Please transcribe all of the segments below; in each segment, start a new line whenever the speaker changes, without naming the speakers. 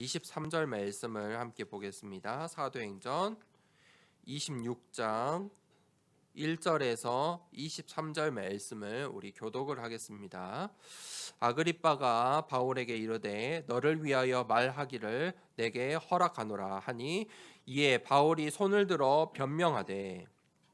23절 말씀을 함께 보겠습니다. 사도행전 26장 1절에서 23절 말씀을 우리 교독을 하겠습니다. 아그리빠가 바울에게 이르되 너를 위하여 말하기를 내게 허락하노라 하니 이에 바울이 손을 들어 변명하되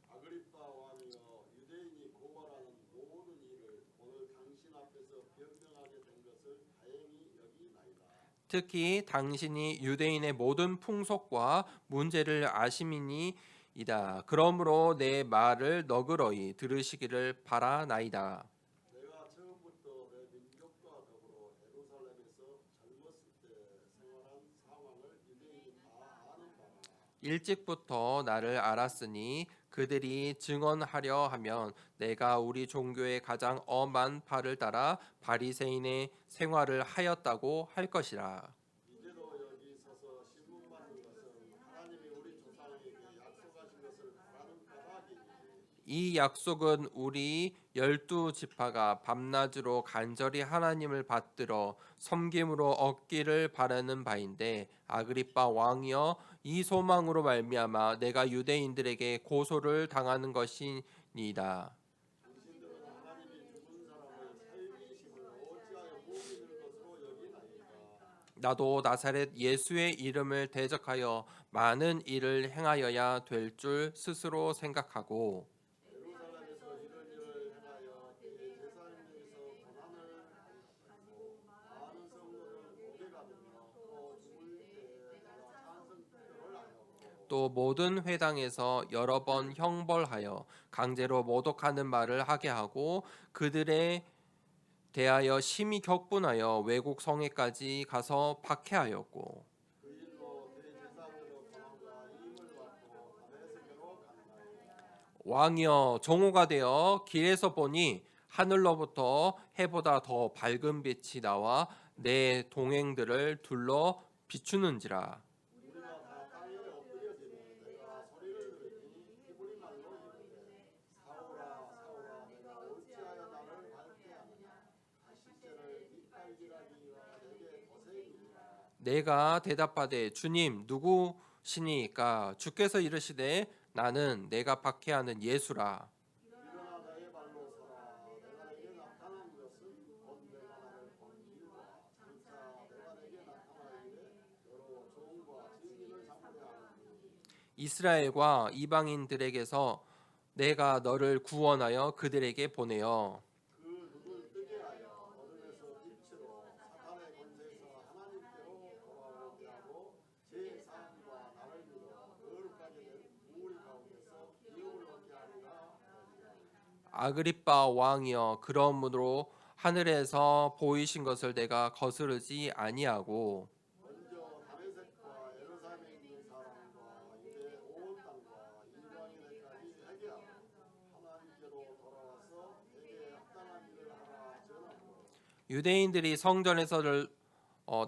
아그리빠 왕이여, 유대인이 고발하는 모든 일을 오늘 당신 앞에서 변명하게 된 것을 다행히 여기나이다.
특히 당신이 유대인의 모든 풍속과 문제를 아심이니이다. 그러므로 내 말을 너그러이 들으시기를 바라나이다.
내가 처음부터 내 민족과 더불어 예루살렘에서 젊었을 때 생활한 상황을 유대인이 다 아는 바라.
일찍부터 나를 알았으니 그들이 증언하려 하면 내가 우리 종교의 가장 엄한 바를 따라 바리새인의 생활을 하였다고 할 것이라.
이제도 여기 서서 신문 받는 것은 하나님이 우리 조상에게 약속하신 것을 바라는 까닭이니
이 약속은 우리 12지파가 밤낮으로 간절히 하나님을 받들어 섬김으로 얻기를 바라는 바인데 아그리빠 왕이여 이 소망으로 말미암아 내가 유대인들에게 고소를 당하는 것이니이다.
당신들은 하나님이 죽은 사람을 살리심을 어찌하여 복이 될 것으로 여기나이까.
나도 나사렛 예수의 이름을 대적하여 많은 일을 행하여야 될 줄 스스로 생각하고
예루살렘에서 이런 일을 행하여 대제사장에게서 고난을 받고 많은 성도를 옥에 가두며 또 죽을 때에 내가 찬성표를 하였고
또 모든 회당에서 여러 번 형벌하여 강제로 모독하는 말을 하게 하고 그들에 대하여 심히 격분하여 외국 성에까지 가서 박해하였고
그 일로 대제사장으로 고난과 임을 받고 다메섹으로 갔나이다.
왕이여 정오가 되어 길에서 보니 하늘로부터 해보다 더 밝은 빛이 나와 내 동행들을 둘러 비추는지라.
우리가 다 땅에 엎드려지매 내가 소리를 들으니 히브리 말로 이르되 사울아 사울아 내가 어찌하여 나를 박해하느냐. 가시제를 이깔질하기가 내게 거세이니라.
내가 대답하되 주님 누구시니까 주께서 이르시되 나는 내가 박해하는 예수라.
일어나 나의 발로 서라. 내가 내게 나타난 것은 곧 내가 나를 본 일과 장차 내가 내게 나타날 일에 너로 조언과 진리를 삼으려 하느니
이스라엘과 이방인들에게서 내가 너를 구원하여 그들에게 보내어
그 눈을 뜨게 하여 어둠에서 빛으로 사탄의 권세에서 하나님께로 돌아오게 하고 제 삶과 나를 믿어 거룩하게 된 무리 가운데서 기업을 얻게 하리라 하니라.
아그리빠 왕이여 그러므로 하늘에서 보이신 것을 내가 거스르지 아니하고
먼저 다메섹과 예루살렘에 있는 사람과 유대 온 땅과 이방인에까지 회개하고 하나님께로 돌아와서 내게 합당한 일을 하라 전하고
유대인들이 성전에서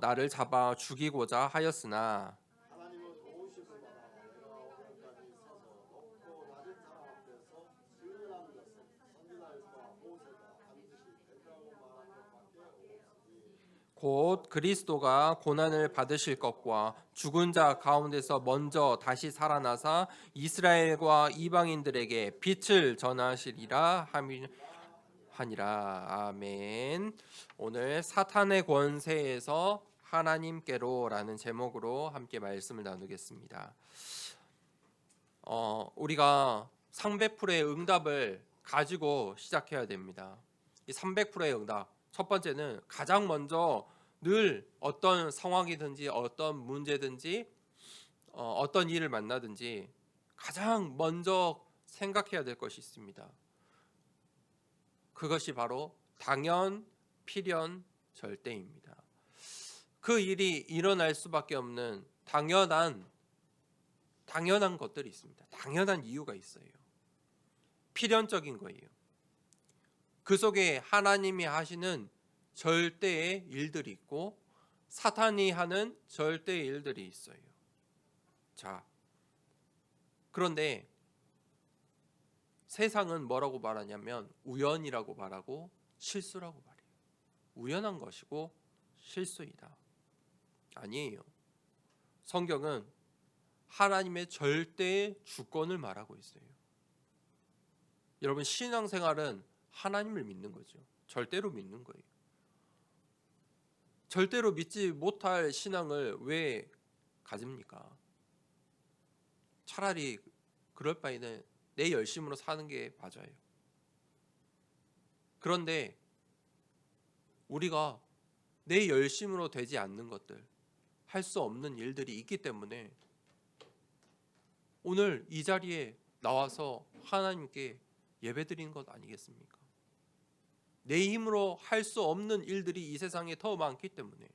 나를 잡아 죽이고자 하였으나
하나님은 도우심을 받아 내가 오늘까지 서서 높고 낮은 사람 앞에서 증언하는 것은 선지자들과 모세가 반드시 된다고 말한 것밖에 없으니
곧 그리스도가 고난을 받으실 것과 죽은 자 가운데서 먼저 다시 살아나사 이스라엘과 이방인들에게 빛을 전하시리라 하니라. 아멘. 오늘 사탄의 권세에서 하나님께로라는 제목으로 함께 말씀을 나누겠습니다. 우리가 300%의 응답을 가지고 시작해야 됩니다. 이 300%의 응답. 첫 번째는 가장 먼저 늘 어떤 상황이든지 어떤 문제든지 어떤 일을 만나든지 가장 먼저 생각해야 될 것이 있습니다. 그것이 바로 당연, 필연, 절대입니다. 그 일이 일어날 수밖에 없는 당연한 것들이 있습니다. 당연한 이유가 있어요. 필연적인 거예요. 그 속에 하나님이 하시는 절대의 일들이 있고 사탄이 하는 절대의 일들이 있어요. 자, 그런데 세상은 뭐라고 말하냐면 우연이라고 말하고 실수라고 말해요. 우연한 것이고 실수이다. 아니에요. 성경은 하나님의 절대의 주권을 말하고 있어요. 여러분, 신앙생활은 하나님을 믿는 거죠. 절대로 믿는 거예요. 절대로 믿지 못할 신앙을 왜 가집니까? 차라리 그럴 바에는 내 열심으로 사는 게 맞아요. 그런데 우리가 내 열심으로 되지 않는 것들, 할 수 없는 일들이 있기 때문에 오늘 이 자리에 나와서 하나님께 예배드리는 것 아니겠습니까? 내 힘으로 할 수 없는 일들이 이 세상에 더 많기 때문에,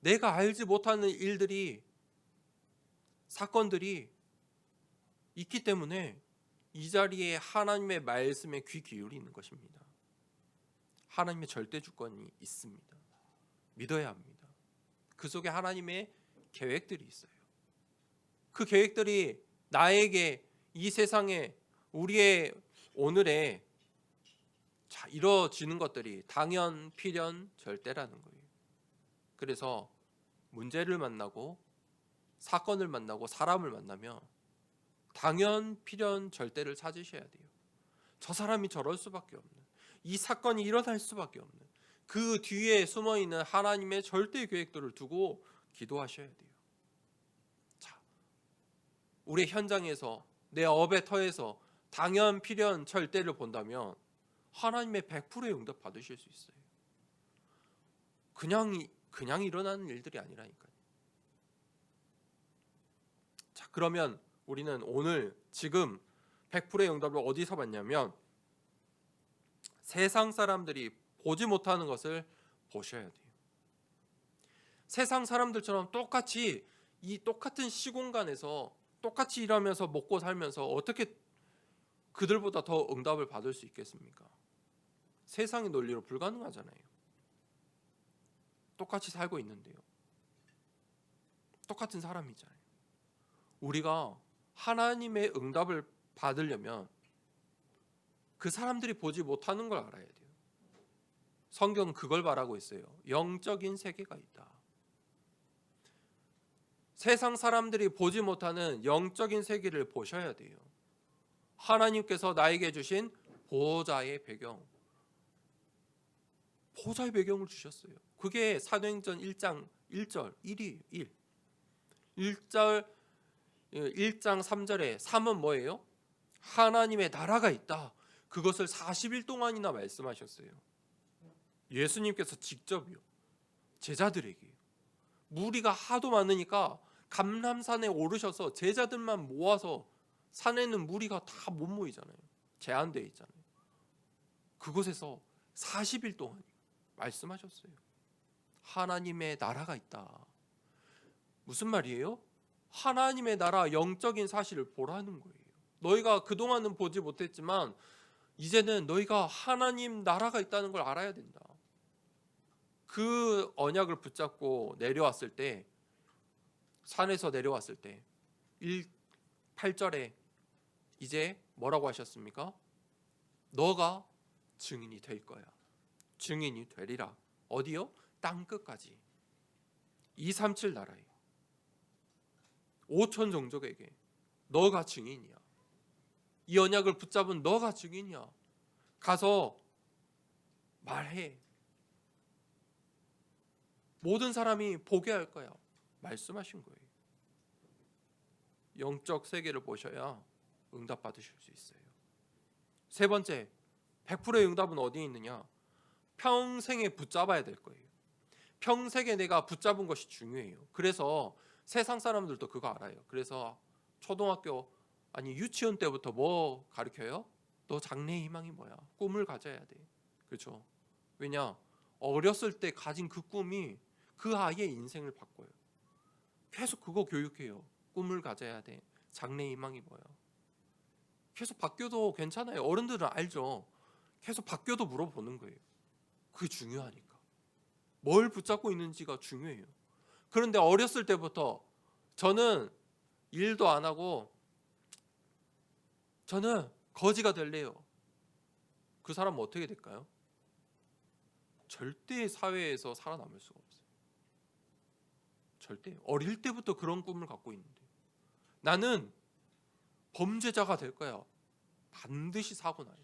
내가 알지 못하는 일들이, 사건들이 있기 때문에 이 자리에 하나님의 말씀에 귀 기울이는 것입니다. 하나님의 절대 주권이 있습니다. 믿어야 합니다. 그 속에 하나님의 계획들이 있어요. 그 계획들이 나에게, 이 세상에, 우리의 오늘에 이루어지는 것들이 당연, 필연, 절대라는 거예요. 그래서 문제를 만나고 사건을 만나고 사람을 만나면 당연, 필연, 절대를 찾으셔야 돼요. 저 사람이 저럴 수밖에 없는, 이 사건이 일어날 수밖에 없는, 그 뒤에 숨어있는 하나님의 절대 계획들을 두고 기도하셔야 돼요. 자, 우리 현장에서, 내 업의 터에서 당연, 필연, 절대를 본다면 하나님의 100%의 응답 받으실 수 있어요. 그냥 일어나는 일들이 아니라니까요. 자, 그러면 우리는 오늘 지금 100%의 응답을 어디서 받냐면, 세상 사람들이 보지 못하는 것을 보셔야 돼요. 세상 사람들처럼 똑같이 이 똑같은 시공간에서 똑같이 일하면서 먹고 살면서 어떻게 그들보다 더 응답을 받을 수 있겠습니까? 세상의 논리로 불가능하잖아요. 똑같이 살고 있는데요. 똑같은 사람이잖아요. 우리가 하나님의 응답을 받으려면 그 사람들이 보지 못하는 걸 알아야 돼요. 성경은 그걸 말하고 있어요. 영적인 세계가 있다. 세상 사람들이 보지 못하는 영적인 세계를 보셔야 돼요. 하나님께서 나에게 주신 보호자의 배경, 보호자의 배경을 주셨어요. 그게 사도행전 1장 1절 1이에요. 1장 3절에 3은 뭐예요? 하나님의 나라가 있다. 그것을 40일 동안이나 말씀하셨어요. 예수님께서 직접요. 제자들에게. 무리가 하도 많으니까 감람산에 오르셔서 제자들만 모아서, 산에는 무리가 다 못 모이잖아요. 제한되어 있잖아요. 그곳에서 40일 동안 말씀하셨어요. 하나님의 나라가 있다. 무슨 말이에요? 하나님의 나라, 영적인 사실을 보라는 거예요. 너희가 그동안은 보지 못했지만 이제는 너희가 하나님 나라가 있다는 걸 알아야 된다. 그 언약을 붙잡고 내려왔을 때, 산에서 내려왔을 때 8절에 이제 뭐라고 하셨습니까? 너가 증인이 될 거야. 증인이 되리라. 어디요? 땅끝까지. 237 나라에 5천 종족에게 너가 증인이야. 이 언약을 붙잡은 너가 증인이야. 가서 말해. 모든 사람이 보게 할 거야. 말씀하신 거예요. 영적 세계를 보셔야 응답 받으실 수 있어요. 세 번째, 100%의 응답은 어디에 있느냐? 평생에 붙잡아야 될 거예요. 평생에 내가 붙잡은 것이 중요해요. 그래서 세상 사람들도 그거 알아요. 그래서 초등학교, 아니 유치원 때부터 뭐 가르쳐요? 너 장래의 희망이 뭐야? 꿈을 가져야 돼. 그렇죠? 왜냐? 어렸을 때 가진 그 꿈이 그 아이의 인생을 바꿔요. 계속 그거 교육해요. 꿈을 가져야 돼. 장래의 희망이 뭐야? 계속 바뀌어도 괜찮아요. 어른들은 알죠. 계속 바뀌어도 물어보는 거예요. 그게 중요하니까. 뭘 붙잡고 있는지가 중요해요. 그런데 어렸을 때부터 저는 일도 안 하고 저는 거지가 될래요. 그 사람은 어떻게 될까요? 절대 사회에서 살아남을 수가 없어요. 절대. 어릴 때부터 그런 꿈을 갖고 있는데 나는 범죄자가 될 거야. 반드시 사고 나요.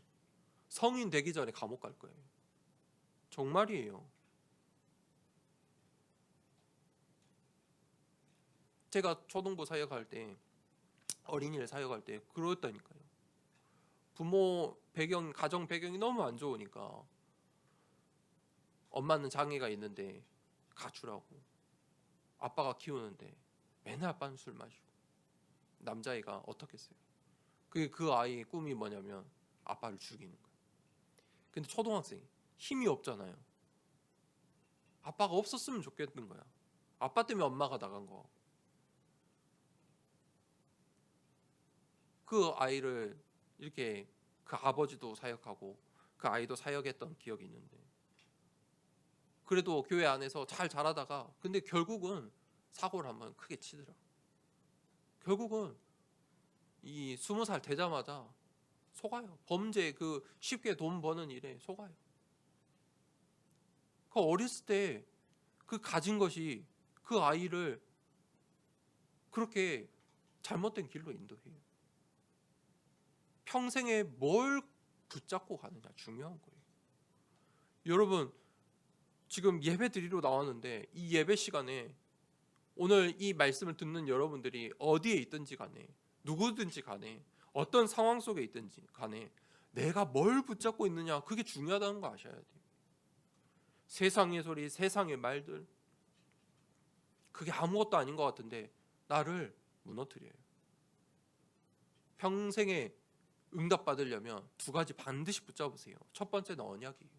성인 되기 전에 감옥 갈 거예요. 정말이에요. 제가 초등부 사역할 때, 어린이를 사역할 때 그랬다니까요. 부모 배경, 가정 배경이 너무 안 좋으니까 엄마는 장애가 있는데 가출하고, 아빠가 키우는데 맨날 아빠는 술 마시고, 남자애가 어떻겠어요? 그 아이의 꿈이 뭐냐면 아빠를 죽이는 거예요. 근데 초등학생 힘이 없잖아요. 아빠가 없었으면 좋겠는 거야. 아빠 때문에 엄마가 나간 거. 그 아이를 이렇게, 그 아버지도 사역하고 그 아이도 사역했던 기억이 있는데, 그래도 교회 안에서 잘 자라다가 근데 결국은 사고를 한번 크게 치더라. 결국은 이 20살 되자마자 속아요. 범죄, 그 쉽게 돈 버는 일에 속아요. 그 어렸을 때 그 가진 것이 그 아이를 그렇게 잘못된 길로 인도해요. 평생에 뭘 붙잡고 가느냐 중요한 거예요. 여러분, 지금 예배 드리러 나왔는데 이 예배 시간에 오늘 이 말씀을 듣는 여러분들이 어디에 있든지 간에, 누구든지 간에, 어떤 상황 속에 있든지 간에 내가 뭘 붙잡고 있느냐, 그게 중요하다는 거 아셔야 돼요. 세상의 소리, 세상의 말들, 그게 아무것도 아닌 것 같은데 나를 무너뜨려요. 평생에 응답받으려면 두 가지 반드시 붙잡으세요. 첫 번째는 언약이에요.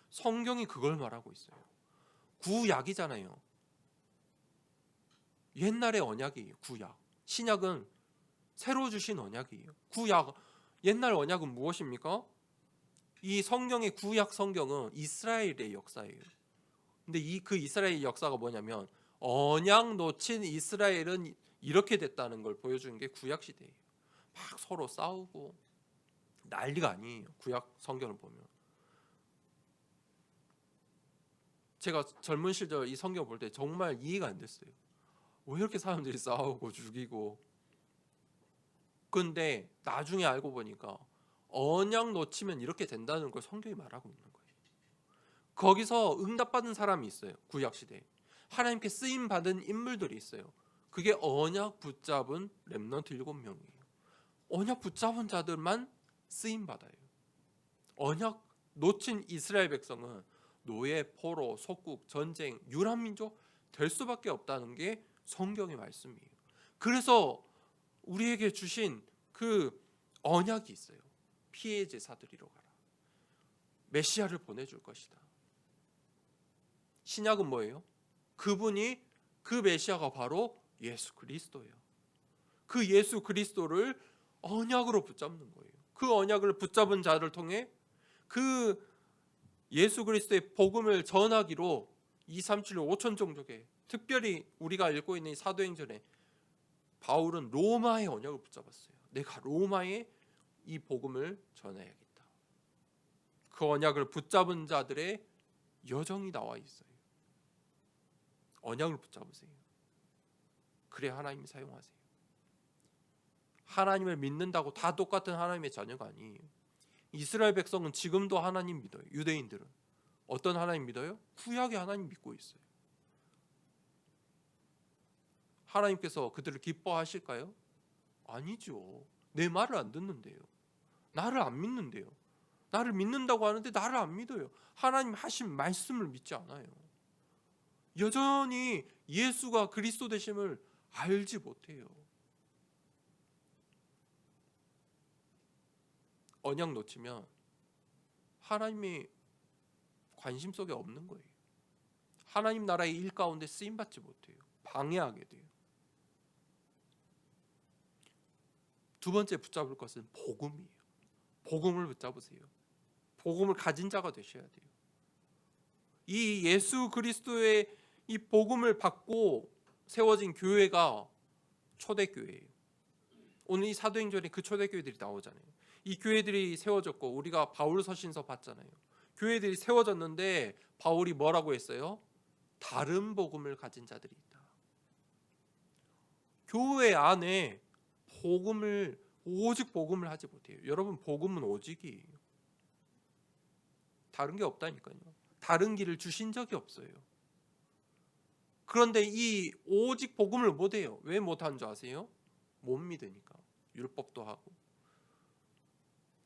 성경이 그걸 말하고 있어요. 구약이잖아요. 옛날의 언약이에요. 구약. 신약은 새로 주신 언약이에요. 구약, 옛날 언약은 무엇입니까? 이 성경의 구약 성경은 이스라엘의 역사예요. 근데 그 이스라엘 역사가 뭐냐면 언약 놓친 이스라엘은 이렇게 됐다는 걸 보여주는 게 구약 시대예요. 막 서로 싸우고 난리가 아니에요. 구약 성경을 보면. 제가 젊은 시절 이 성경 볼 때 정말 이해가 안 됐어요. 왜 이렇게 사람들이 싸우고 죽이고. 근데 나중에 알고 보니까 언약 놓치면 이렇게 된다는 걸 성경이 말하고 있는 거예요. 거기서 응답받은 사람이 있어요. 구약 시대에 하나님께 쓰임 받은 인물들이 있어요. 그게 언약 붙잡은 렘넌트 7명이에요. 언약 붙잡은 자들만 쓰임 받아요. 언약 놓친 이스라엘 백성은 노예, 포로, 속국, 전쟁, 유란민족 될 수밖에 없다는 게 성경의 말씀이에요. 그래서 우리에게 주신 그 언약이 있어요. 피해 제사드리러 가라. 메시아를 보내줄 것이다. 신약은 뭐예요? 그분이, 그 메시아가 바로 예수 그리스도예요. 그 예수 그리스도를 언약으로 붙잡는 거예요. 그 언약을 붙잡은 자를 통해 그 예수 그리스도의 복음을 전하기로 237 5천 종족에, 특별히 우리가 읽고 있는 이 사도행전에 바울은 로마의 언약을 붙잡았어요. 내가 로마에 이 복음을 전해야겠다. 그 언약을 붙잡은 자들의 여정이 나와 있어요. 언약을 붙잡으세요. 그래 하나님이 사용하세요. 하나님을 믿는다고 다 똑같은 하나님의 자녀가 아니에요. 이스라엘 백성은 지금도 하나님 믿어요. 유대인들은 어떤 하나님 믿어요? 구약의 하나님 믿고 있어요. 하나님께서 그들을 기뻐하실까요? 아니죠. 내 말을 안 듣는데요. 나를 안 믿는데요. 나를 믿는다고 하는데 나를 안 믿어요. 하나님 하신 말씀을 믿지 않아요. 여전히 예수가 그리스도 되심을 알지 못해요. 언약 놓치면 하나님이 관심 속에 없는 거예요. 하나님 나라의 일 가운데 쓰임받지 못해요. 방해하게 돼요. 두 번째 붙잡을 것은 복음이에요. 복음을 붙잡으세요. 복음을 가진 자가 되셔야 돼요. 이 예수 그리스도의 이 복음을 받고 세워진 교회가 초대교회예요. 오늘 이 사도행전에 그 초대교회들이 나오잖아요. 이 교회들이 세워졌고 우리가 바울 서신서 봤잖아요. 교회들이 세워졌는데 바울이 뭐라고 했어요? 다른 복음을 가진 자들이 있다. 교회 안에 복음을 오직 복음을 하지 못해요. 여러분 복음은 오직이에요. 다른 게 없다니까요. 다른 길을 주신 적이 없어요. 그런데 이 오직 복음을 못해요. 왜 못하는 줄 아세요? 못 믿으니까. 율법도 하고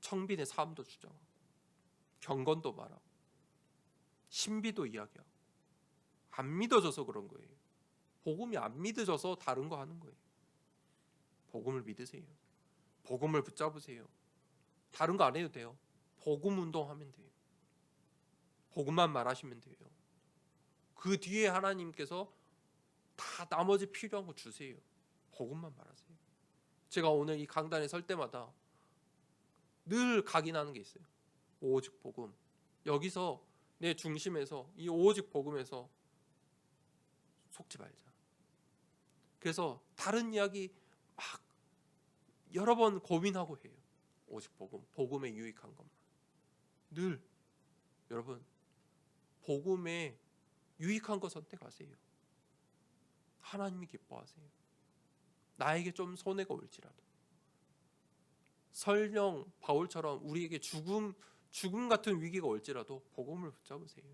청빈의 삶도 주장하고 경건도 말하고 신비도 이야기하고 안 믿어져서 그런 거예요. 복음이 안 믿어져서 다른 거 하는 거예요. 복음을 믿으세요. 복음을 붙잡으세요. 다른 거 안 해도 돼요. 복음 운동하면 돼요. 복음만 말하시면 돼요. 그 뒤에 하나님께서 다 나머지 필요한 거 주세요. 복음만 말하세요. 제가 오늘 이 강단에 설 때마다 늘 각인하는 게 있어요. 오직 복음. 여기서 내 중심에서 이 오직 복음에서 속지 말자. 그래서 다른 이야기 막 여러 번 고민하고 해요. 오직 복음, 복음에 유익한 것만. 늘 여러분 복음에 유익한 거 선택하세요. 하나님이 기뻐하세요. 나에게 좀 손해가 올지라도 설령 바울처럼 우리에게 죽음 같은 위기가 올지라도 복음을 붙잡으세요.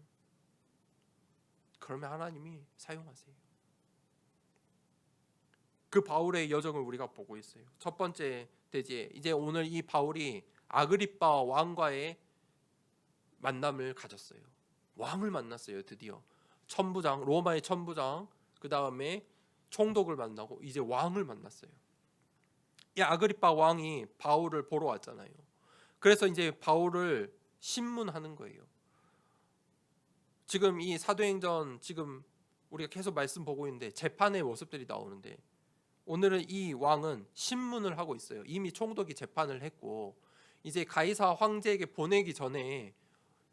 그러면 하나님이 사용하세요. 그 바울의 여정을 우리가 보고 있어요. 첫 번째 대지에 이제 오늘 이 바울이 아그리빠 왕과의 만남을 가졌어요. 왕을 만났어요. 드디어 천부장, 로마의 천부장, 그 다음에 총독을 만나고 이제 왕을 만났어요. 이 아그리빠 왕이 바울을 보러 왔잖아요. 그래서 이제 바울을 신문하는 거예요. 지금 이 사도행전 지금 우리가 계속 말씀 보고 있는데 재판의 모습들이 나오는데 오늘은 이 왕은 신문을 하고 있어요. 이미 총독이 재판을 했고 이제 가이사 황제에게 보내기 전에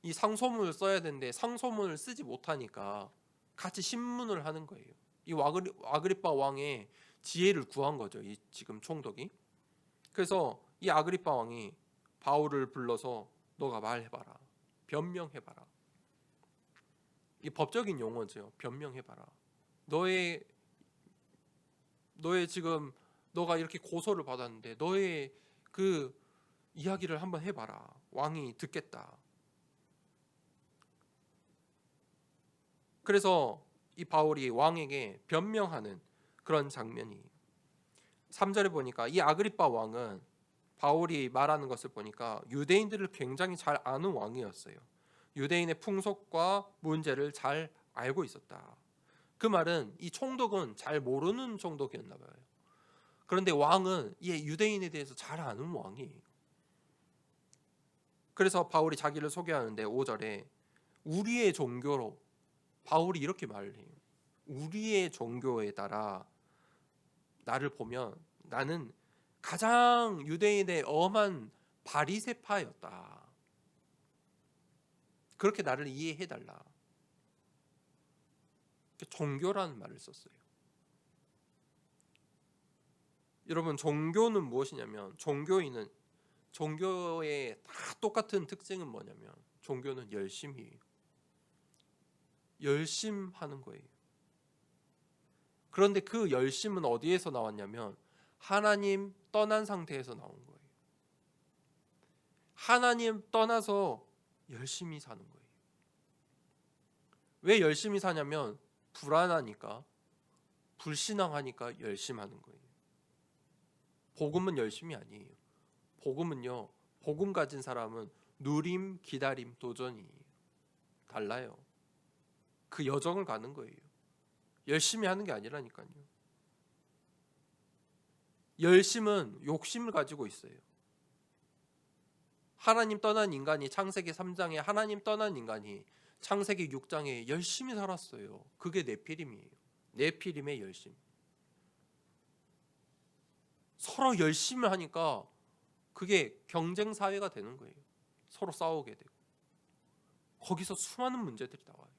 이 상소문을 써야 되는데 상소문을 쓰지 못하니까 같이 신문을 하는 거예요. 이 아그리빠 왕의 지혜를 구한 거죠. 이 지금 총독이. 그래서 이 아그리빠 왕이 바울을 불러서 너가 말해봐라. 변명해봐라. 이 법적인 용어죠. 변명해봐라. 너의 지금 너가 이렇게 고소를 받았는데 너의 그 이야기를 한번 해봐라. 왕이 듣겠다. 그래서 이 바울이 왕에게 변명하는 그런 장면이 3절에 보니까 이 아그리빠 왕은 바울이 말하는 것을 보니까 유대인들을 굉장히 잘 아는 왕이었어요. 유대인의 풍속과 문제를 잘 알고 있었다. 그 말은 이 총독은 잘 모르는 총독이었나 봐요. 그런데 왕은 이 유대인에 대해서 잘 아는 왕이에요. 그래서 바울이 자기를 소개하는데 5절에 우리의 종교로 바울이 이렇게 말을 해요. 우리의 종교에 따라 나를 보면 나는 가장 유대인의 엄한 바리새파였다. 그렇게 나를 이해해달라. 종교라는 말을 썼어요. 여러분 종교는 무엇이냐면 종교의 다 똑같은 특징은 뭐냐면 종교는 열심이에요. 열심하는 거예요. 그런데 그 열심은 어디에서 나왔냐면 하나님 떠난 상태에서 나온 거예요. 하나님 떠나서 열심히 사는 거예요. 왜 열심히 사냐면 불안하니까, 불신앙하니까 열심히 하는 거예요. 복음은 열심이 아니에요. 복음은요, 복음 가진 사람은 누림, 기다림, 도전이에요. 달라요. 그 여정을 가는 거예요. 열심히 하는 게 아니라니까요. 열심은 욕심을 가지고 있어요. 하나님 떠난 인간이 창세기 3장에 하나님 떠난 인간이 창세기 6장에 열심히 살았어요. 그게 네피림이에요. 네피림의 열심. 서로 열심히 하니까 그게 경쟁 사회가 되는 거예요. 서로 싸우게 되고 거기서 수많은 문제들이 나와요.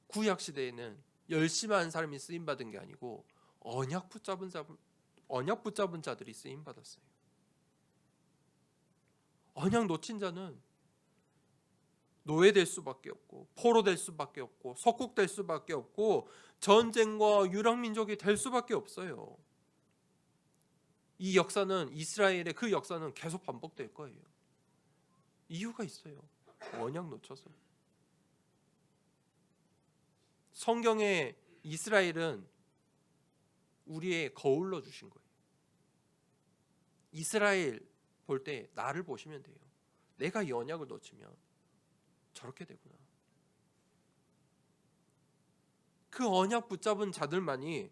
구약 시대에는 열심히 하는 사람이 쓰임 받은 게 아니고 언약 붙잡은 자들이 쓰임 받았어요. 언약 놓친 자는 노예될 수밖에 없고 포로될 수밖에 없고 속국될 수밖에 없고 전쟁과 유랑민족이 될 수밖에 없어요. 이 역사는 이스라엘의 그 역사는 계속 반복될 거예요. 이유가 있어요. 언약 놓쳐서. 성경에 이스라엘은 우리의 거울로 주신 거예요. 이스라엘 볼 때 나를 보시면 돼요. 내가 이 언약을 놓치면 저렇게 되구나. 그 언약 붙잡은 자들만이,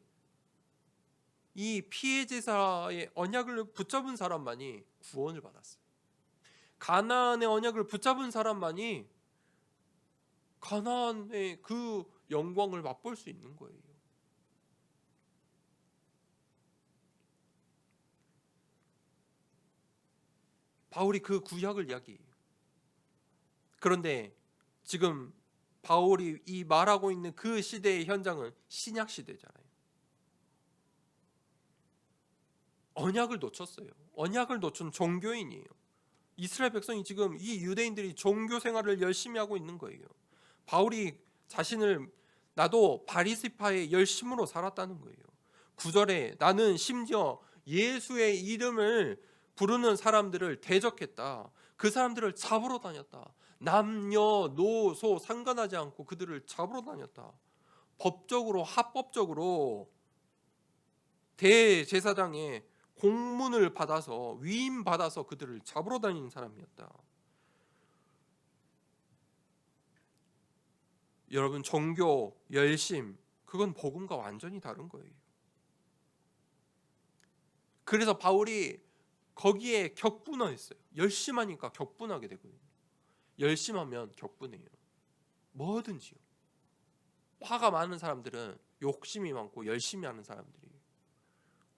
이 피해 제사의 언약을 붙잡은 사람만이 구원을 받았어요. 가나안의 언약을 붙잡은 사람만이 가나안의 그 영광을 맛볼 수 있는 거예요. 바울이 그 구약을 이야기해요. 그런데 지금 바울이 이 말하고 있는 그 시대의 현장은 신약 시대잖아요. 언약을 놓쳤어요. 언약을 놓친 종교인이에요. 이스라엘 백성이 지금 이 유대인들이 종교 생활을 열심히 하고 있는 거예요. 바울이 자신을 나도 바리새파의 열심으로 살았다는 거예요. 9절에 나는 심지어 예수의 이름을 부르는 사람들을 대적했다. 그 사람들을 잡으러 다녔다. 남녀노소 상관하지 않고 그들을 잡으러 다녔다. 법적으로 합법적으로 대제사장의 공문을 받아서 위임 받아서 그들을 잡으러 다니는 사람이었다. 여러분, 종교 열심, 그건 복음과 완전히 다른 거예요. 그래서 바울이 거기에 격분했어요. 열심하니까 격분하게 되거든요. 열심하면 격분해요. 뭐든지요. 화가 많은 사람들은 욕심이 많고 열심히 하는 사람들이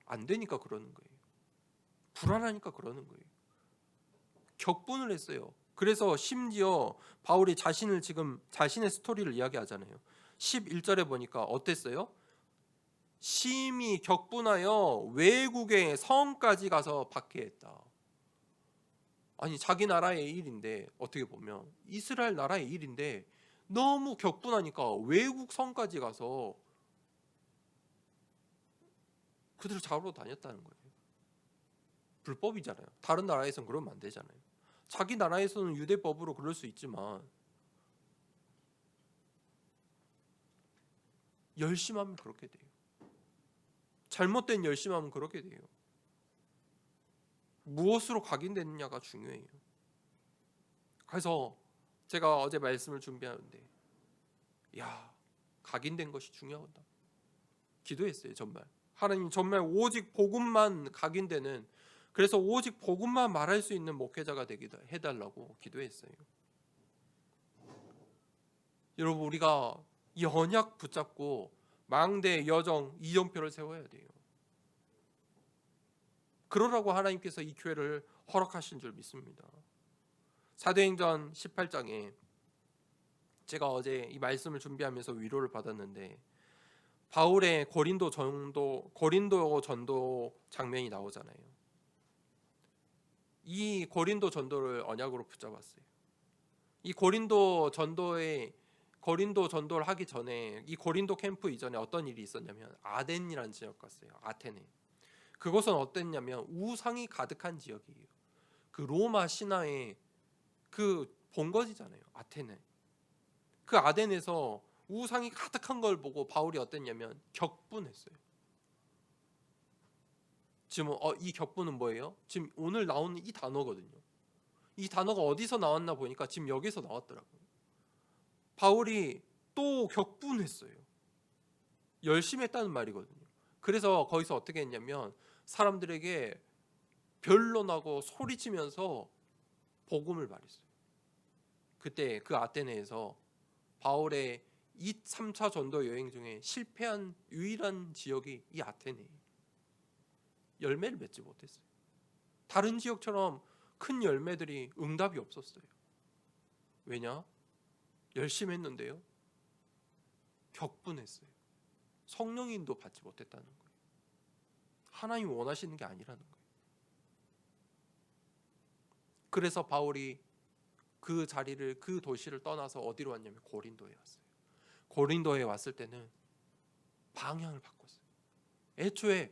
안 되니까 그러는 거예요. 불안하니까 그러는 거예요. 격분을 했어요. 그래서 심지어 바울이 지금 자신의 스토리를 이야기하잖아요. 11절에 보니까 어땠어요? 심히 격분하여 외국의 성까지 가서 박해했다. 아니, 자기 나라의 일인데, 어떻게 보면 이스라엘 나라의 일인데 너무 격분하니까 외국 성까지 가서 그들을 잡으러 다녔다는 거예요. 불법이잖아요. 다른 나라에서는 그러면 안 되잖아요. 자기 나라에서는 유대법으로 그럴 수 있지만 열심하면 그렇게 돼요. 잘못된 열심하면 그렇게 돼요. 무엇으로 각인되느냐가 중요해요. 그래서 제가 어제 말씀을 준비하는데, 각인된 것이 중요하다. 기도했어요. 정말 하나님, 정말 오직 복음만 각인되는, 그래서 오직 복음만 말할 수 있는 목회자가 되게 해달라고 기도했어요. 여러분, 우리가 이 언약 붙잡고 망대, 여정, 이정표를 세워야 돼요. 그러라고 하나님께서 이 교회를 허락하신 줄 믿습니다. 사도행전 18장에 제가 어제 이 말씀을 준비하면서 위로를 받았는데, 바울의 고린도 전도 장면이 나오잖아요. 이 고린도 전도를 언약으로 붙잡았어요. 이 고린도 전도를 하기 전에, 이 고린도 캠프 이전에 어떤 일이 있었냐면 아덴이라는 지역 갔어요. 아테네. 그곳은 어땠냐면 우상이 가득한 지역이에요. 그 로마 신화의 그 본거지잖아요. 아테네. 그 아덴에서 우상이 가득한 걸 보고 바울이 어땠냐면 격분했어요. 지금 이 격분은 뭐예요? 지금 오늘 나오는 이 단어거든요. 이 단어가 어디서 나왔나 보니까 지금 여기서 나왔더라고요. 바울이 또 격분했어요. 열심히 했다는 말이거든요. 그래서 거기서 어떻게 했냐면 사람들에게 변론하고 소리치면서 복음을 말했어요. 그때 그 아테네에서 바울의 이 3차 전도 여행 중에 실패한 유일한 지역이 이 아테네예요. 열매를 맺지 못했어요. 다른 지역처럼 큰 열매들이 응답이 없었어요. 왜냐? 열심히 했는데요. 격분했어요. 성령인도 받지 못했다는 거예요. 하나님이 원하시는 게 아니라는 거예요. 그래서 바울이 그 자리를 그 도시를 떠나서 어디로 왔냐면 고린도에 왔어요. 고린도에 왔을 때는 방향을 바꿨어요. 애초에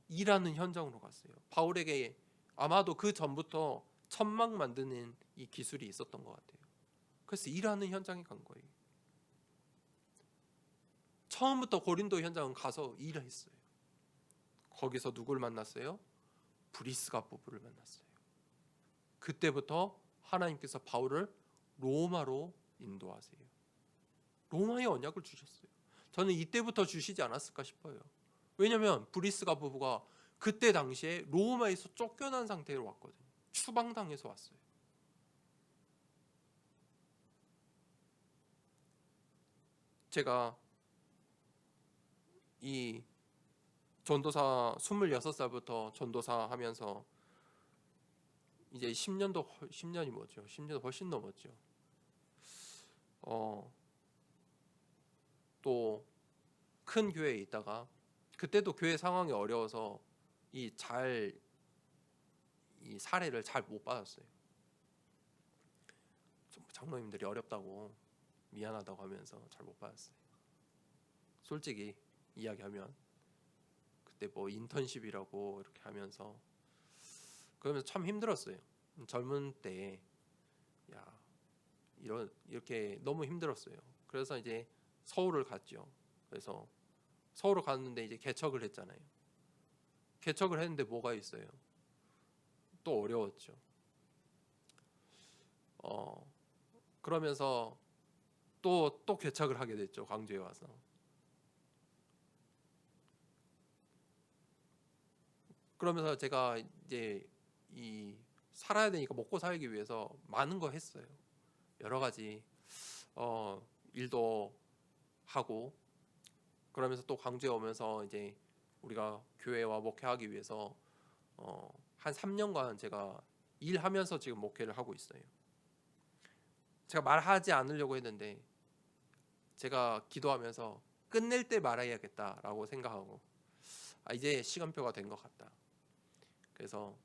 일하는 현장으로 갔어요. 바울에게 아마도 그 전부터 천막 만드는 이 기술이 있었던 것 같아요. 그래서 일하는 현장에 간 거예요. 처음부터 고린도 현장은 가서 일을 했어요. 거기서 누굴 만났어요? 브리스가 부부를 만났어요. 그때부터 하나님께서 바울을 로마로 인도하세요. 로마의 언약을 주셨어요. 저는 이때부터 주시지 않았을까 싶어요. 왜냐하면 브리스가 부부가 그때 당시에 로마에서 쫓겨난 상태로 왔거든요. 추방당해서 왔어요. 제가 이 전도사 26살부터 전도사 하면서 이제 10년이 뭐죠? 10년 훨씬 넘었죠. 또 큰 교회에 있다가 그때도 교회 상황이 어려워서 이 사례를 잘 못 받았어요. 장로님들이 어렵다고 미안하다고 하면서 잘 못 받았어요. 솔직히 이야기하면 그때 뭐 인턴십이라고 이렇게 하면서 그러면서 참 힘들었어요. 젊은 때에 이렇게 너무 힘들었어요. 그래서 이제 서울을 갔죠. 그래서 서울을 갔는데 이제 개척을 했잖아요. 개척을 했는데 뭐가 있어요? 또 어려웠죠. 그러면서 또 개척을 하게 됐죠. 광주에 와서. 그러면서 제가 이제 살아야 되니까 먹고 살기 위해서 많은 거 했어요. 여러 가지 일도 하고 그러면서 또 광주에 오면서 이제 우리가 교회와 목회하기 위해서 한 3년간 제가 일하면서 지금 목회를 하고 있어요. 제가 말하지 않으려고 했는데 제가 기도하면서 끝낼 때 말해야겠다라고 생각하고 이제 시간표가 된 것 같다. 그래서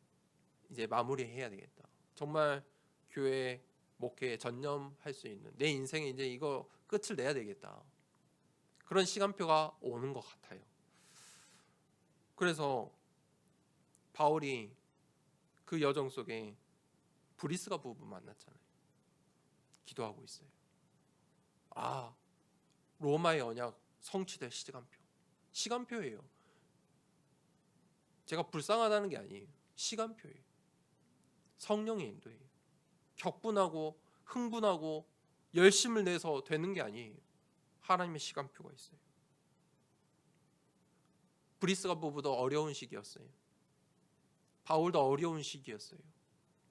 이제 마무리해야 되겠다. 정말 교회 목회에 전념할 수 있는 내 인생에 이제 이거 끝을 내야 되겠다. 그런 시간표가 오는 것 같아요. 그래서 바울이 그 여정 속에 브리스가 부부 만났잖아요. 기도하고 있어요. 로마의 언약 성취될 시간표. 시간표예요. 제가 불쌍하다는 게 아니에요. 시간표예요. 성령의 인도예요. 격분하고 흥분하고 열심을 내서 되는 게 아니에요. 하나님의 시간표가 있어요. 브리스가 부부도 어려운 시기였어요. 바울도 어려운 시기였어요.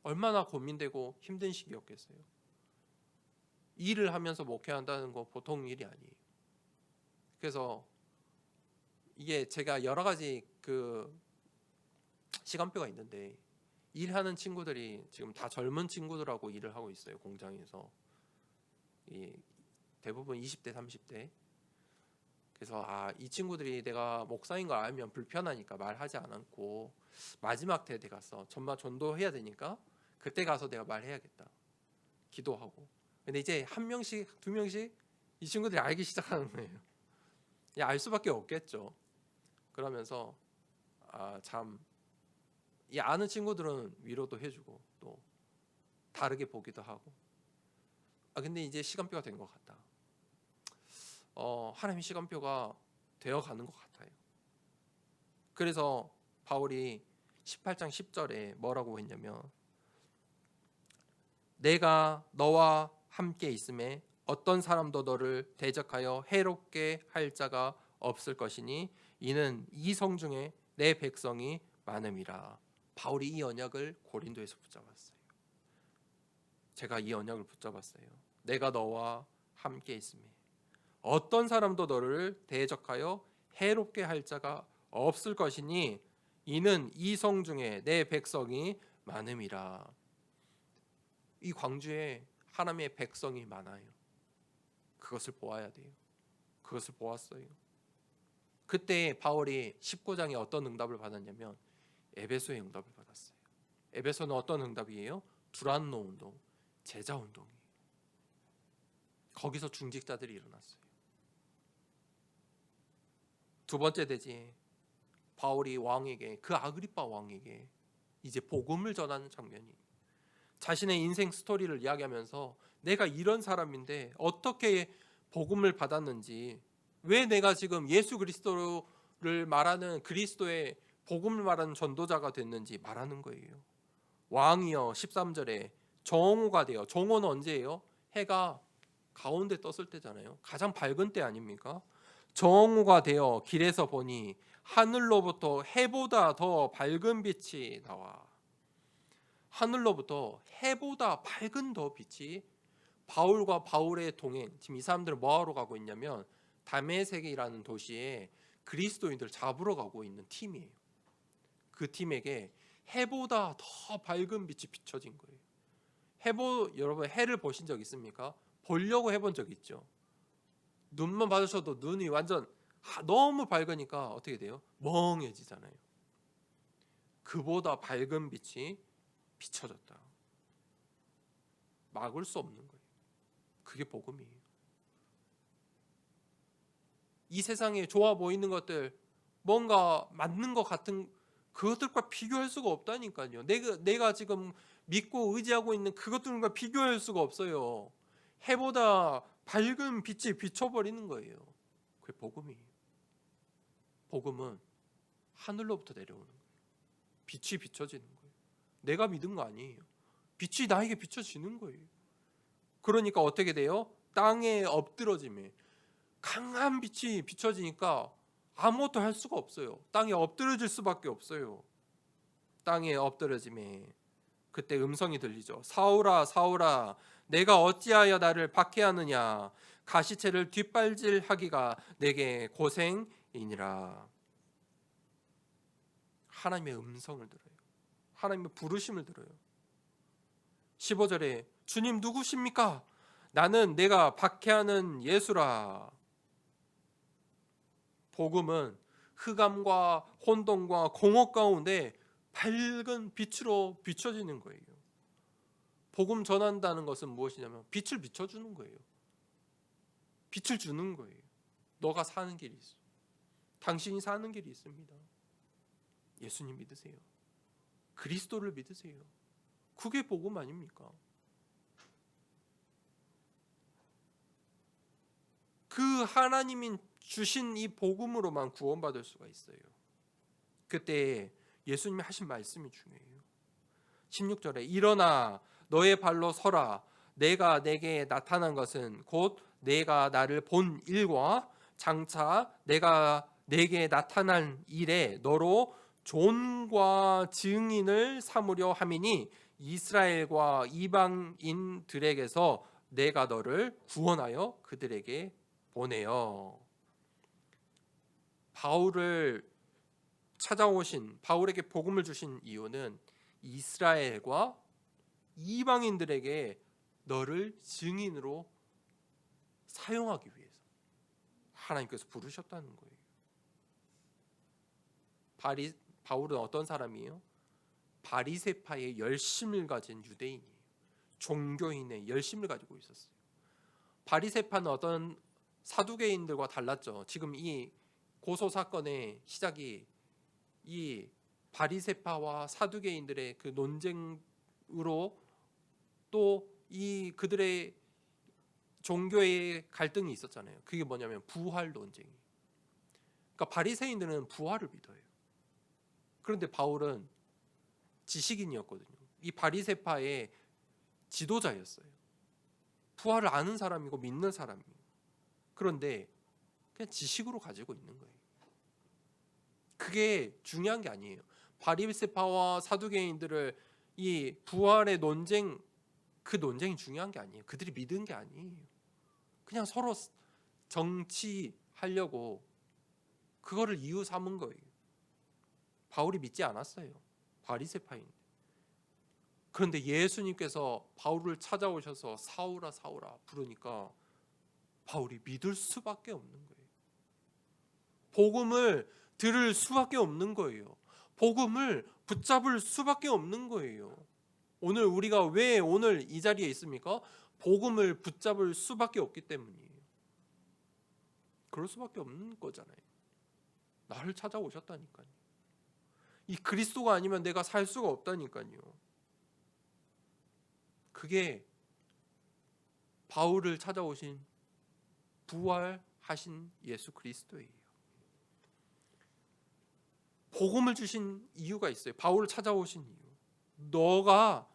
얼마나 고민되고 힘든 시기였겠어요. 일을 하면서 목회한다는 거 보통 일이 아니에요. 그래서 이게 제가 여러 가지 그 시간표가 있는데 일하는 친구들이 지금 다 젊은 친구들하고 일을 하고 있어요. 공장에서 대부분 20대 30대. 그래서 이 친구들이 내가 목사인 걸 알면 불편하니까 말하지 않고 마지막 때 가서 정말 전도해야 되니까 그때 가서 내가 말해야겠다. 기도하고. 근데 이제 한 명씩 두 명씩 이 친구들이 알기 시작하는 거예요. 알 수밖에 없겠죠. 그러면서 참 이 아는 친구들은 위로도 해주고 또 다르게 보기도 하고. 근데 이제 시간표가 된 것 같다. 하나님의 시간표가 되어가는 것 같아요. 그래서 바울이 18장 10절에 뭐라고 했냐면 내가 너와 함께 있음에 어떤 사람도 너를 대적하여 해롭게 할 자가 없을 것이니 이는 이 성 중에 내 백성이 많음이라. 바울이 이 언약을 고린도에서 붙잡았어요. 제가 이 언약을 붙잡았어요. 내가 너와 함께 있음에 어떤 사람도 너를 대적하여 해롭게 할 자가 없을 것이니 이는 이 성 중에 내 백성이 많음이라. 이 광주에 하나님의 백성이 많아요. 그것을 보아야 돼요. 그것을 보았어요. 그때 바울이 19장에 어떤 응답을 받았냐면 에베소의 응답을 받았어요. 에베소는 어떤 응답이에요? 두란노 운동. 제자 운동이. 거기서 중직자들이 일어났어요. 두 번째 대지에 바울이 왕에게, 그 아그리빠 왕에게 이제 복음을 전하는 장면이, 자신의 인생 스토리를 이야기하면서 내가 이런 사람인데 어떻게 복음을 받았는지, 왜 내가 지금 예수 그리스도를 말하는, 그리스도의 복음을 말하는 전도자가 됐는지 말하는 거예요. 왕이여, 13절에 정오가 되어, 정오는 언제예요? 해가 가운데 떴을 때잖아요. 가장 밝은 때 아닙니까? 정오가 되어 길에서 보니 하늘로부터 해보다 더 밝은 빛이 나와. 하늘로부터 해보다 밝은 더 빛이, 바울과 바울의 동행, 지금 이 사람들은 뭐하러 가고 있냐면 다메섹이라는 도시에 그리스도인들 잡으러 가고 있는 팀이에요. 그 팀에게 해보다 더 밝은 빛이 비춰진 거예요. 여러분 해를 보신 적 있습니까? 보려고 해본 적 있죠. 눈만 봐주셔도 눈이 완전 너무 밝으니까 어떻게 돼요? 멍해지잖아요. 그보다 밝은 빛이 비춰졌다. 막을 수 없는 거예요. 그게 복음이에요. 이 세상에 좋아 보이는 것들, 뭔가 맞는 것 같은 그것들과 비교할 수가 없다니까요. 내가 지금 믿고 의지하고 있는 그것들과 비교할 수가 없어요. 해보다 밝은 빛이 비춰버리는 거예요. 그게 복음이에요. 복음은 하늘로부터 내려오는 거예요. 빛이 비춰지는 거예요. 내가 믿은 거 아니에요. 빛이 나에게 비춰지는 거예요. 그러니까 어떻게 돼요? 땅에 엎드러짐에 강한 빛이 비춰지니까 아무것도 할 수가 없어요. 땅에 엎드러질 수밖에 없어요. 땅에 엎드러짐에 그때 음성이 들리죠. 사울아 사울아, 내가 어찌하여 나를 박해하느냐. 가시체를 뒷발질하기가 내게 고생이니라. 하나님의 음성을 들어요. 하나님의 부르심을 들어요. 15절에 주님 누구십니까? 나는 내가 박해하는 예수라. 복음은 흑암과 혼돈과 공허 가운데 밝은 빛으로 비춰지는 거예요. 복음 전한다는 것은 무엇이냐면 빛을 비춰주는 거예요. 빛을 주는 거예요. 너가 사는 길이 있어. 당신이 사는 길이 있습니다. 예수님 믿으세요. 그리스도를 믿으세요. 그게 복음 아닙니까? 그 하나님이 주신 이 복음으로만 구원받을 수가 있어요. 그때 예수님이 하신 말씀이 중요해요. 16절에 일어나 너의 발로 서라. 내가 내게 나타난 것은 곧 내가 나를 본 일과 장차 내가 내게 나타난 일에 너로 존과 증인을 삼으려 함이니 이스라엘과 이방인들에게서 내가 너를 구원하여 그들에게 보내요. 바울을 찾아오신, 바울에게 복음을 주신 이유는 이스라엘과 이방인들에게 너를 증인으로 사용하기 위해서 하나님께서 부르셨다는 거예요. 바울은 어떤 사람이에요? 바리새파의 열심을 가진 유대인이에요. 종교인의 열심을 가지고 있었어요. 바리새파는 어떤 사두개인들과 달랐죠. 지금 이 고소 사건의 시작이 이 바리새파와 사두개인들의 그 논쟁으로 또 이 그들의 종교의 갈등이 있었잖아요. 그게 뭐냐면 부활 논쟁이. 그러니까 바리새인들은 부활을 믿어요. 그런데 바울은 지식인이었거든요. 이 바리새파의 지도자였어요. 부활을 아는 사람이고 믿는 사람이에요. 그런데 그냥 지식으로 가지고 있는 거예요. 그게 중요한 게 아니에요. 바리새파와 사두개인들을 이 부활의 논쟁, 그 논쟁이 중요한 게 아니에요. 그들이 믿은 게 아니에요. 그냥 서로 정치하려고 그거를 이유 삼은 거예요. 바울이 믿지 않았어요. 바리새파인데. 그런데 예수님께서 바울을 찾아오셔서 사울아 사울아 부르니까 바울이 믿을 수밖에 없는 거예요. 복음을 들을 수밖에 없는 거예요. 복음을 붙잡을 수밖에 없는 거예요. 오늘 우리가 왜 오늘 이 자리에 있습니까? 복음을 붙잡을 수밖에 없기 때문이에요. 그럴 수밖에 없는 거잖아요. 나를 찾아오셨다니까요. 이 그리스도가 아니면 내가 살 수가 없다니까요. 그게 바울을 찾아오신 부활하신 예수 그리스도예요. 복음을 주신 이유가 있어요. 바울을 찾아오신 이유. 너가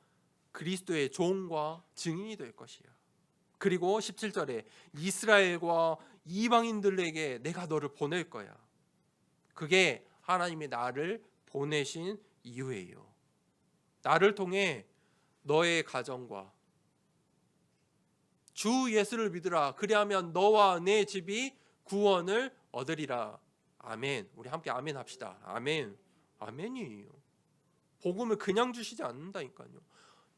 그리스도의 종과 증인이 될 것이야. 그리고 17절에 이스라엘과 이방인들에게 내가 너를 보낼 거야. 그게 하나님이 나를 보내신 이유예요. 나를 통해 너의 가정과 주 예수를 믿으라. 그리하면 너와 내 집이 구원을 얻으리라. 아멘. 우리 함께 아멘 합시다. 아멘. 아멘이에요. 복음을 그냥 주시지 않는다니까요.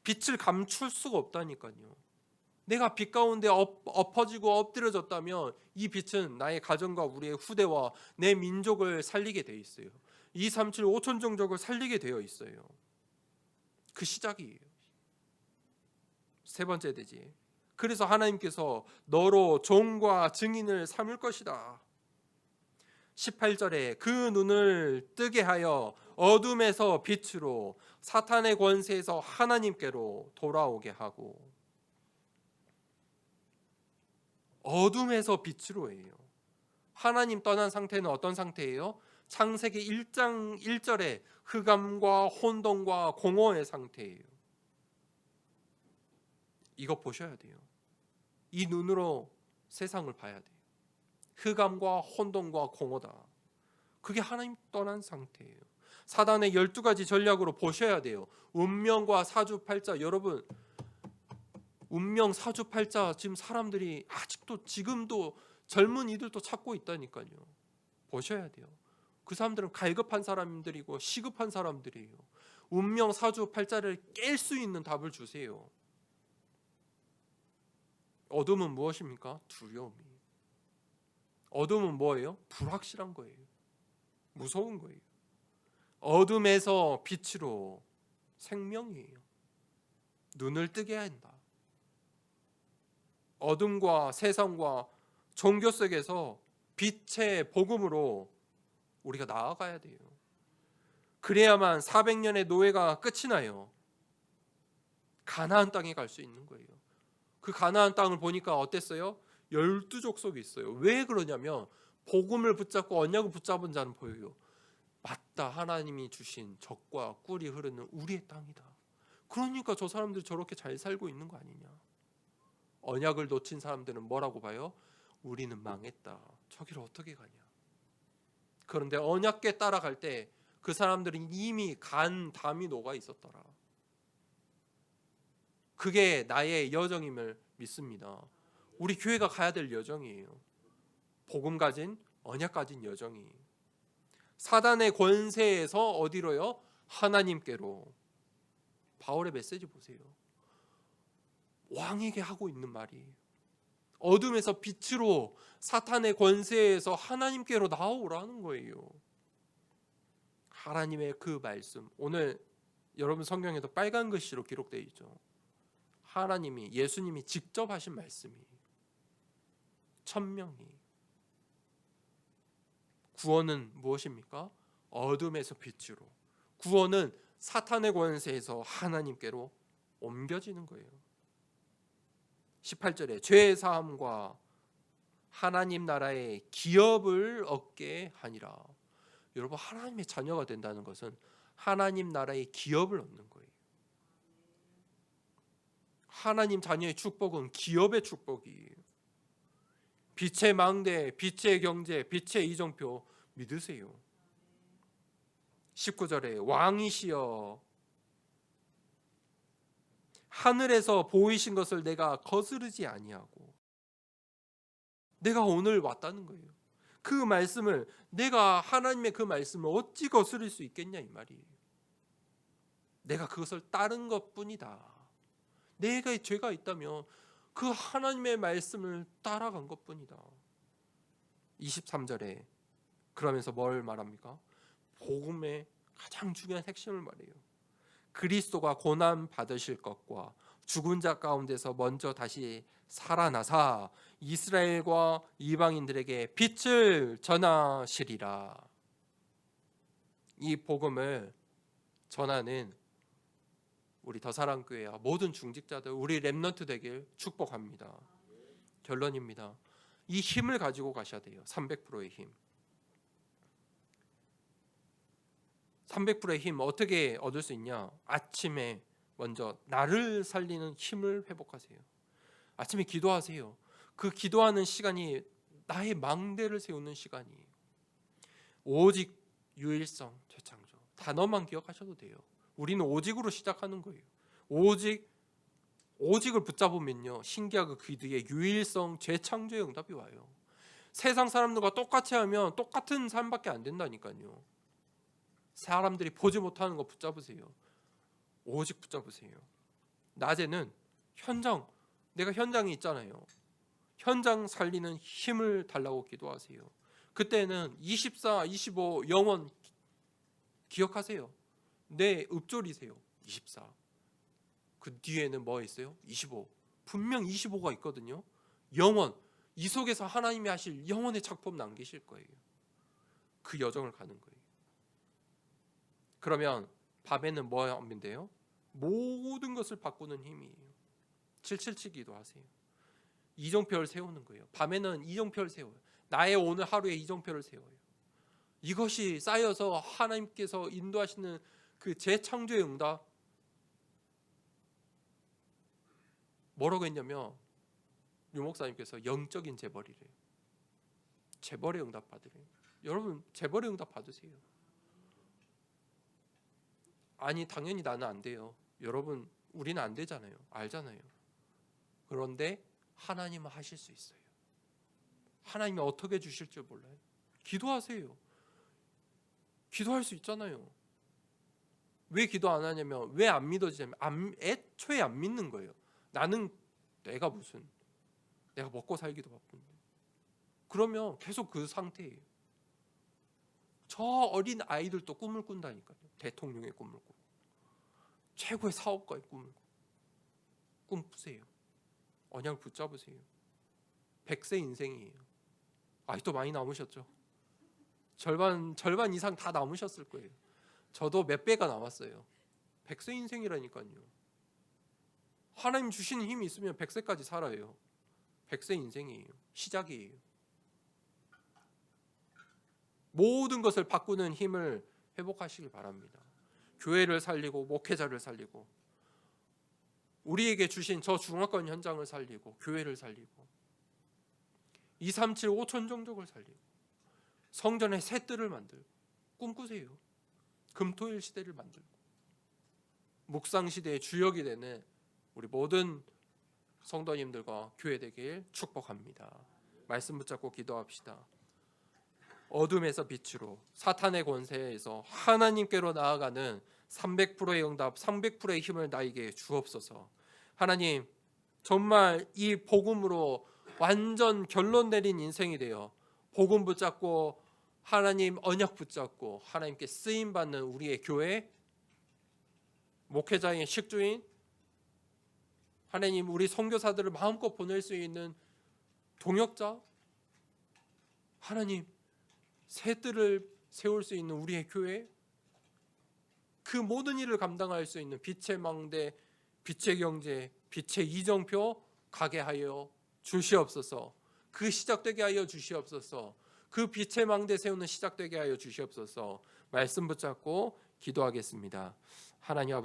빛을 감출 수가 없다니까요. 내가 빛 가운데 엎어지고 엎드려졌다면 이 빛은 나의 가정과 우리의 후대와 내 민족을 살리게 되어 있어요. 237 5천 종족을 살리게 되어 있어요. 그 시작이에요. 세 번째 되지. 그래서 하나님께서 너로 종과 증인을 삼을 것이다. 18절에 그 눈을 뜨게 하여 어둠에서 빛으로 사탄의 권세에서 하나님께로 돌아오게 하고. 어둠에서 빛으로예요. 하나님 떠난 상태는 어떤 상태예요? 창세기 1장 1절에 흑암과 혼돈과 공허의 상태예요. 이거 보셔야 돼요. 이 눈으로 세상을 봐야 돼요. 흑암과 혼돈과 공허다. 그게 하나님 떠난 상태예요. 사단의 12가지 전략으로 보셔야 돼요. 운명과 사주팔자. 여러분, 운명 사주팔자 지금 사람들이 아직도 지금도 젊은이들도 찾고 있다니까요. 보셔야 돼요. 그 사람들은 갈급한 사람들이고 시급한 사람들이에요. 운명 사주팔자를 깰 수 있는 답을 주세요. 어둠은 무엇입니까? 두려움이. 어둠은 뭐예요? 불확실한 거예요. 무서운 거예요. 어둠에서 빛으로 생명이에요. 눈을 뜨게 한다. 어둠과 세상과 종교 속에서 빛의 복음으로 우리가 나아가야 돼요. 그래야만 400년의 노예가 끝이 나요. 가나안 땅에 갈 수 있는 거예요. 그 가나안 땅을 보니까 어땠어요? 12족속이 있어요. 왜 그러냐면 복음을 붙잡고 언약을 붙잡은 자는 보여요. 맞다, 하나님이 주신 젖과 꿀이 흐르는 우리의 땅이다. 그러니까 저 사람들이 저렇게 잘 살고 있는 거 아니냐. 언약을 놓친 사람들은 뭐라고 봐요? 우리는 망했다. 저기를 어떻게 가냐. 그런데 언약궤 따라갈 때 그 사람들은 이미 간 담이 녹아 있었더라. 그게 나의 여정임을 믿습니다. 우리 교회가 가야 될 여정이에요. 복음 가진, 언약 가진 여정이. 사단의 권세에서 어디로요? 하나님께로. 바울의 메시지 보세요. 왕에게 하고 있는 말이에요. 어둠에서 빛으로, 사탄의 권세에서 하나님께로 나오라는 거예요. 하나님의 그 말씀, 오늘 여러분 성경에도 빨간 글씨로 기록되어 있죠. 하나님이, 예수님이 직접 하신 말씀이 천명이. 구원은 무엇입니까? 어둠에서 빛으로. 구원은 사탄의 권세에서 하나님께로 옮겨지는 거예요. 18절에 죄의 사함과 하나님 나라의 기업을 얻게 하니라. 여러분, 하나님의 자녀가 된다는 것은 하나님 나라의 기업을 얻는 거예요. 하나님 자녀의 축복은 기업의 축복이에요. 빛의 망대, 빛의 경제, 빛의 이정표 믿으세요. 19절에 왕이시여 하늘에서 보이신 것을 내가 거스르지 아니하고. 내가 오늘 왔다는 거예요. 그 말씀을, 내가 하나님의 그 말씀을 어찌 거스를 수 있겠냐 이 말이에요. 내가 그것을 따른 것뿐이다. 내가 죄가 있다면 그 하나님의 말씀을 따라간 것뿐이다. 23절에 그러면서 뭘 말합니까? 복음의 가장 중요한 핵심을 말해요. 그리스도가 고난 받으실 것과 죽은 자 가운데서 먼저 다시 살아나사 이스라엘과 이방인들에게 빛을 전하시리라. 이 복음을 전하는 우리 더사랑교회와 모든 중직자들, 우리 렘넌트 되길 축복합니다. 결론입니다. 이 힘을 가지고 가셔야 돼요. 300%의 힘. 300%의 힘 어떻게 얻을 수 있냐? 아침에 먼저 나를 살리는 힘을 회복하세요. 아침에 기도하세요. 그 기도하는 시간이 나의 망대를 세우는 시간이에요. 오직 유일성 재창조 단어만 기억하셔도 돼요. 우리는 오직으로 시작하는 거예요. 오직을 붙잡으면요, 신기하게 그 뒤에 유일성 재창조의 응답이 와요. 세상 사람들과 똑같이 하면 똑같은 삶밖에 안 된다니까요. 사람들이 보지 못하는 거 붙잡으세요. 오직 붙잡으세요. 낮에는 내가 현장에 있잖아요. 현장 살리는 힘을 달라고 기도하세요. 그때는 24, 25 영원 기억하세요. 내 읍조리세요. 24. 그 뒤에는 뭐 있어요? 25. 분명 25가 있거든요. 영원. 이 속에서 하나님이 하실 영원의 작품 남기실 거예요. 그 여정을 가는 거예요. 그러면 밤에는 뭐 하면 돼요? 모든 것을 바꾸는 힘이에요. 777 기도하세요. 이정표를 세우는 거예요. 밤에는 이정표를 세워요. 나의 오늘 하루에 이정표를 세워요. 이것이 쌓여서 하나님께서 인도하시는 그 재창조의 응답, 뭐라고 했냐면 유 목사님께서 영적인 재벌이래요. 재벌의 응답 받으래요. 여러분 재벌의 응답 받으세요. 아니 당연히 나는 안 돼요. 여러분 우리는 안 되잖아요. 알잖아요. 그런데 하나님은 하실 수 있어요. 하나님이 어떻게 주실 줄 몰라요. 기도하세요. 기도할 수 있잖아요. 왜 기도 안 하냐면, 왜 안 믿어지냐면 애초에 안 믿는 거예요. 내가 먹고 살기도 바쁜데. 그러면 계속 그 상태예요. 저 어린 아이들도 꿈을 꾼다니까요. 대통령의 꿈을 꾸고 최고의 사업가의 꿈을 꿈꾸세요. 언약 붙잡으세요. 100세 인생이에요. 아직도 많이 남으셨죠? 절반 이상 다 남으셨을 거예요. 저도 몇 배가 남았어요. 100세 인생이라니까요. 하나님 주시는 힘이 있으면 100세까지 살아요. 100세 인생이에요. 시작이에요. 모든 것을 바꾸는 힘을 회복하시길 바랍니다. 교회를 살리고 목회자를 살리고 우리에게 주신 저 중화권 현장을 살리고 교회를 살리고 237 5천 종족을 살리고 성전의 새 뜰을 만들고 꿈꾸세요. 금토일 시대를 만들고 묵상 시대의 주역이 되는 우리 모든 성도님들과 교회 되길 축복합니다. 말씀 붙잡고 기도합시다. 어둠에서 빛으로 사탄의 권세에서 하나님께로 나아가는 300%의 응답, 300%의 힘을 나에게 주옵소서. 하나님, 정말 이 복음으로 완전 결론 내린 인생이 되어 복음 붙잡고 하나님 언약 붙잡고 하나님께 쓰임 받는 우리의 교회, 목회자인 식주인, 하나님 우리 선교사들을 마음껏 보낼 수 있는 동역자, 하나님 새 뜰을 세울 수 있는 우리의 교회, 그 모든 일을 감당할 수 있는 빛의 망대, 빛의 경제, 빛의 이정표 가게 하여 주시옵소서. 그 시작되게 하여 주시옵소서. 그 빛의 망대 세우는 시작되게 하여 주시옵소서. 말씀 붙잡고 기도하겠습니다. 하나님 아버지,